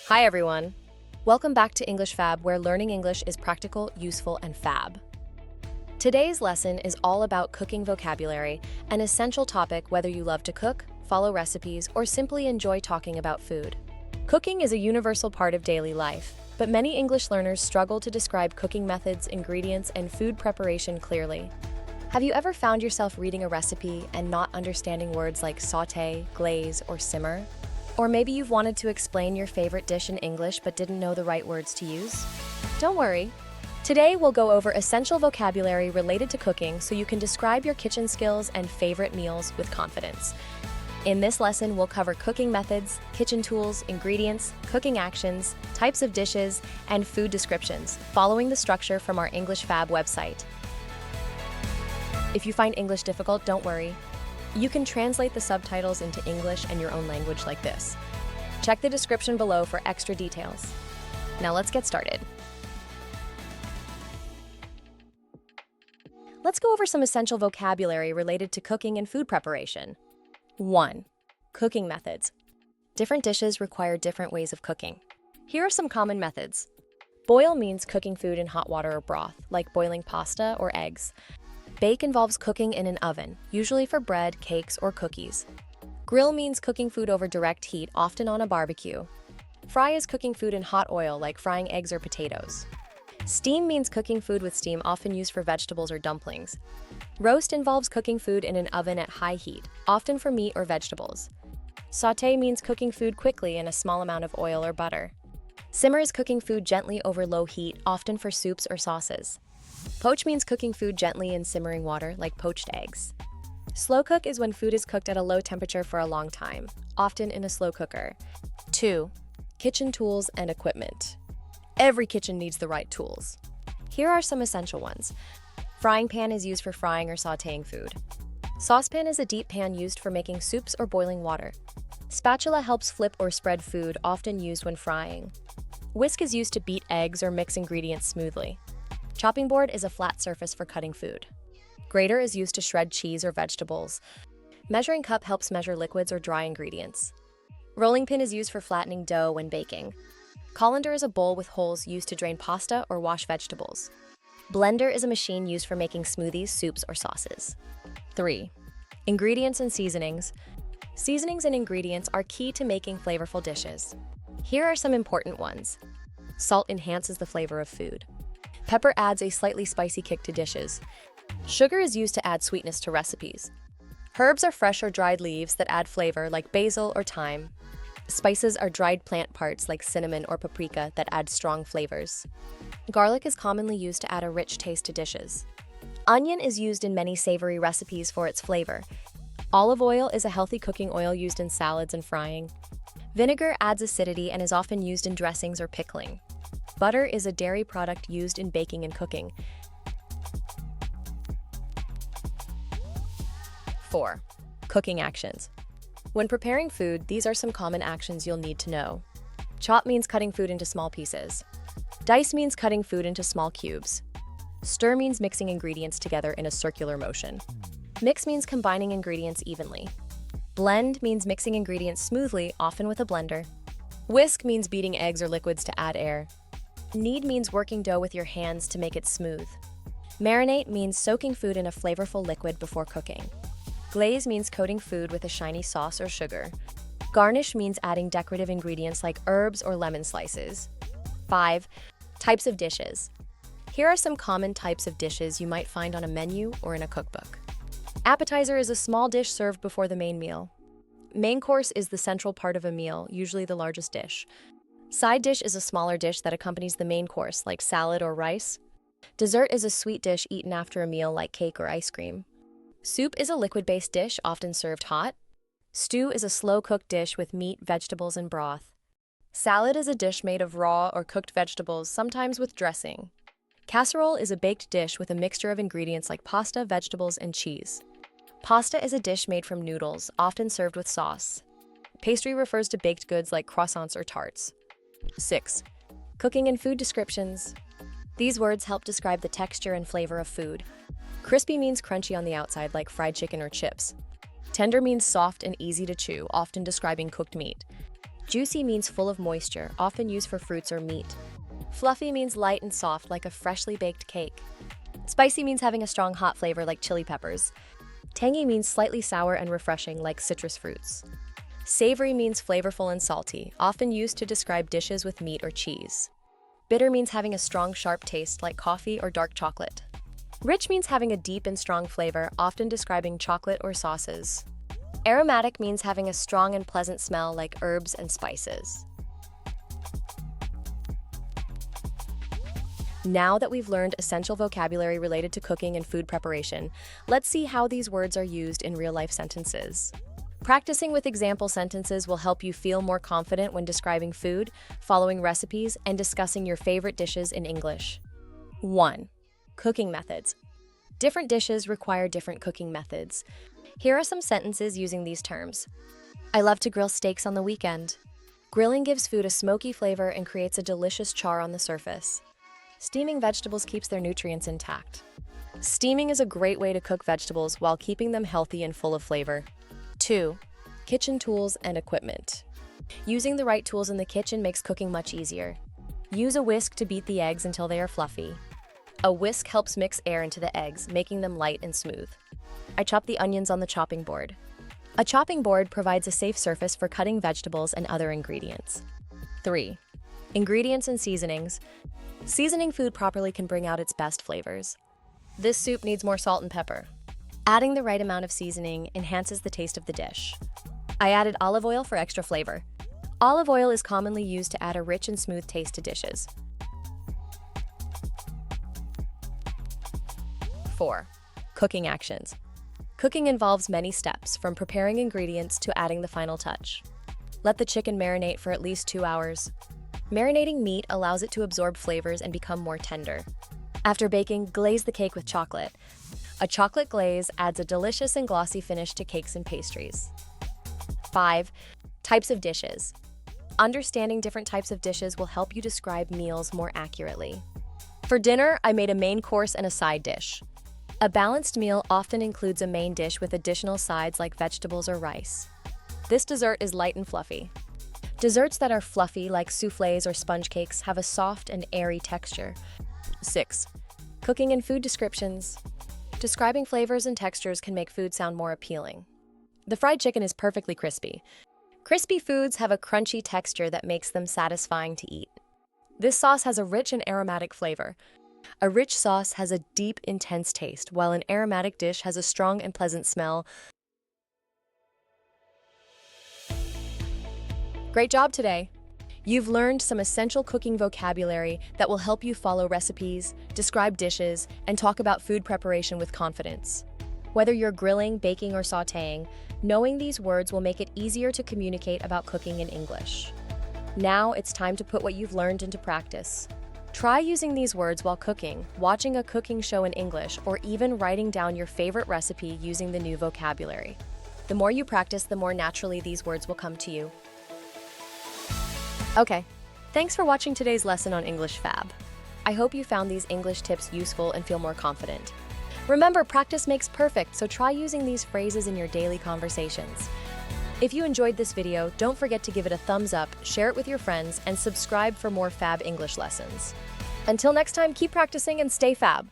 Hi everyone! Welcome back to English Fab, where learning English is practical, useful, and fab. Today's lesson is all about cooking vocabulary, an essential topic whether you love to cook, follow recipes, or simply enjoy talking about food. Cooking is a universal part of daily life, but many English learners struggle to describe cooking methods, ingredients, and food preparation clearly. Have you ever found yourself reading a recipe and not understanding words like sauté, glaze, or simmer? Or maybe you've wanted to explain your favorite dish in English but didn't know the right words to use? Don't worry. Today we'll go over essential vocabulary related to cooking so you can describe your kitchen skills and favorite meals with confidence. In this lesson, we'll cover cooking methods, kitchen tools, ingredients, cooking actions, types of dishes, and food descriptions, following the structure from our English Fab website. If you find English difficult, don't worry. You can translate the subtitles into English and your own language like this. Check the description below for extra details. Now let's get started. Let's go over some essential vocabulary related to cooking and food preparation. 1. Cooking methods. Different dishes require different ways of cooking. Here are some common methods. Boil means cooking food in hot water or broth, like boiling pasta or eggs. Bake involves cooking in an oven, usually for bread, cakes, or cookies. Grill means cooking food over direct heat, often on a barbecue. Fry is cooking food in hot oil, like frying eggs or potatoes. Steam means cooking food with steam, often used for vegetables or dumplings. Roast involves cooking food in an oven at high heat, often for meat or vegetables. Sauté means cooking food quickly in a small amount of oil or butter. Simmer is cooking food gently over low heat, often for soups or sauces. Poach means cooking food gently in simmering water, like poached eggs. Slow cook is when food is cooked at a low temperature for a long time, often in a slow cooker. 2. Kitchen tools and equipment. Every kitchen needs the right tools. Here are some essential ones. Frying pan is used for frying or sautéing food. Saucepan is a deep pan used for making soups or boiling water. Spatula helps flip or spread food, often used when frying. Whisk is used to beat eggs or mix ingredients smoothly. Chopping board is a flat surface for cutting food. Grater is used to shred cheese or vegetables. Measuring cup helps measure liquids or dry ingredients. Rolling pin is used for flattening dough when baking. Colander is a bowl with holes used to drain pasta or wash vegetables. Blender is a machine used for making smoothies, soups, or sauces. 3. Ingredients and seasonings. Seasonings and ingredients are key to making flavorful dishes. Here are some important ones. Salt enhances the flavor of food. Pepper adds a slightly spicy kick to dishes. Sugar is used to add sweetness to recipes. Herbs are fresh or dried leaves that add flavor, like basil or thyme. Spices are dried plant parts like cinnamon or paprika that add strong flavors. Garlic is commonly used to add a rich taste to dishes. Onion is used in many savory recipes for its flavor. Olive oil is a healthy cooking oil used in salads and frying. Vinegar adds acidity and is often used in dressings or pickling. Butter is a dairy product used in baking and cooking. 4. Cooking actions. When preparing food, these are some common actions you'll need to know. Chop means cutting food into small pieces. Dice means cutting food into small cubes. Stir means mixing ingredients together in a circular motion. Mix means combining ingredients evenly. Blend means mixing ingredients smoothly, often with a blender. Whisk means beating eggs or liquids to add air. Knead means working dough with your hands to make it smooth. Marinate means soaking food in a flavorful liquid before cooking. Glaze means coating food with a shiny sauce or sugar. Garnish means adding decorative ingredients like herbs or lemon slices. 5. Types of dishes. Here are some common types of dishes you might find on a menu or in a cookbook. Appetizer is a small dish served before the main meal. Main course is the central part of a meal, usually the largest dish. Side dish is a smaller dish that accompanies the main course, like salad or rice. Dessert is a sweet dish eaten after a meal, like cake or ice cream. Soup is a liquid-based dish, often served hot. Stew is a slow-cooked dish with meat, vegetables, and broth. Salad is a dish made of raw or cooked vegetables, sometimes with dressing. Casserole is a baked dish with a mixture of ingredients like pasta, vegetables, and cheese. Pasta is a dish made from noodles, often served with sauce. Pastry refers to baked goods like croissants or tarts. 6. Cooking and food descriptions. These words help describe the texture and flavor of food. Crispy means crunchy on the outside, like fried chicken or chips. Tender means soft and easy to chew, often describing cooked meat. Juicy means full of moisture, often used for fruits or meat. Fluffy means light and soft, like a freshly baked cake. Spicy means having a strong hot flavor like chili peppers. Tangy means slightly sour and refreshing like citrus fruits. Savory means flavorful and salty, often used to describe dishes with meat or cheese. Bitter means having a strong, sharp taste like coffee or dark chocolate. Rich means having a deep and strong flavor, often describing chocolate or sauces. Aromatic means having a strong and pleasant smell like herbs and spices. Now that we've learned essential vocabulary related to cooking and food preparation, let's see how these words are used in real-life sentences. Practicing with example sentences will help you feel more confident when describing food, following recipes, and discussing your favorite dishes in English. 1. Cooking methods. Different dishes require different cooking methods. Here are some sentences using these terms. I love to grill steaks on the weekend. Grilling gives food a smoky flavor and creates a delicious char on the surface. Steaming vegetables keeps their nutrients intact. Steaming is a great way to cook vegetables while keeping them healthy and full of flavor. 2. Kitchen tools and equipment. Using the right tools in the kitchen makes cooking much easier. Use a whisk to beat the eggs until they are fluffy. A whisk helps mix air into the eggs, making them light and smooth. I chop the onions on the chopping board. A chopping board provides a safe surface for cutting vegetables and other ingredients. 3. Ingredients and seasonings. Seasoning food properly can bring out its best flavors. This soup needs more salt and pepper. Adding the right amount of seasoning enhances the taste of the dish. I added olive oil for extra flavor. Olive oil is commonly used to add a rich and smooth taste to dishes. 4. Cooking actions. Cooking involves many steps, from preparing ingredients to adding the final touch. Let the chicken marinate for at least 2 hours. Marinating meat allows it to absorb flavors and become more tender. After baking, glaze the cake with chocolate. A chocolate glaze adds a delicious and glossy finish to cakes and pastries. 5. Types of dishes. Understanding different types of dishes will help you describe meals more accurately. For dinner, I made a main course and a side dish. A balanced meal often includes a main dish with additional sides like vegetables or rice. This dessert is light and fluffy. Desserts that are fluffy, like soufflés or sponge cakes, have a soft and airy texture. 6. Cooking and food descriptions. Describing flavors and textures can make food sound more appealing. The fried chicken is perfectly crispy. Crispy foods have a crunchy texture that makes them satisfying to eat. This sauce has a rich and aromatic flavor. A rich sauce has a deep, intense taste, while an aromatic dish has a strong and pleasant smell. Great job today! You've learned some essential cooking vocabulary that will help you follow recipes, describe dishes, and talk about food preparation with confidence. Whether you're grilling, baking, or sautéing, knowing these words will make it easier to communicate about cooking in English. Now it's time to put what you've learned into practice. Try using these words while cooking, watching a cooking show in English, or even writing down your favorite recipe using the new vocabulary. The more you practice, the more naturally these words will come to you. Okay, thanks for watching today's lesson on English Fab. I hope you found these English tips useful and feel more confident. Remember, practice makes perfect, so try using these phrases in your daily conversations. If you enjoyed this video, don't forget to give it a thumbs up, share it with your friends, and subscribe for more Fab English lessons. Until next time, keep practicing and stay Fab!